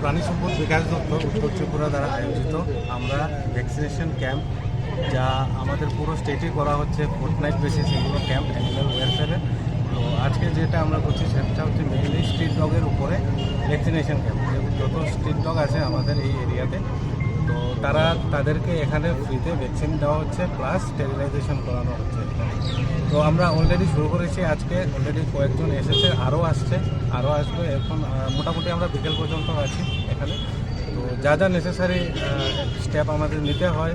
প্রাণী সম্পদ বিকাশ দপ্তর উত্তর ত্রিপুরা দ্বারা আয়োজিত আমরা ভ্যাকসিনেশন ক্যাম্প, যা আমাদের পুরো স্টেটে করা হচ্ছে ফোর্টনাইট বেসিস, এগুলো ক্যাম্প অ্যানিম্যাল ওয়েলফেয়ারের। তো আজকে যেটা আমরা করছি সেটা হচ্ছে মেইনলি স্ট্রিট ডগের উপরে ভ্যাকসিনেশন ক্যাম্প। যত স্ট্রিট ডগ আছে আমাদের এই এরিয়াতে, তো তাদেরকে এখানে ফ্রিতে ভ্যাকসিন দেওয়া হচ্ছে, প্লাস স্টেরিলাইজেশন করানো হচ্ছে এখানে। তো আমরা অলরেডি শুরু করেছি, আজকে অলরেডি কয়েকজন এসেছে, আরও আসবে। এখন মোটামুটি আমরা বিকেল পর্যন্ত আছি এখানে। তো যা যা নেসেসারি স্টেপ আমাদের নিতে হয়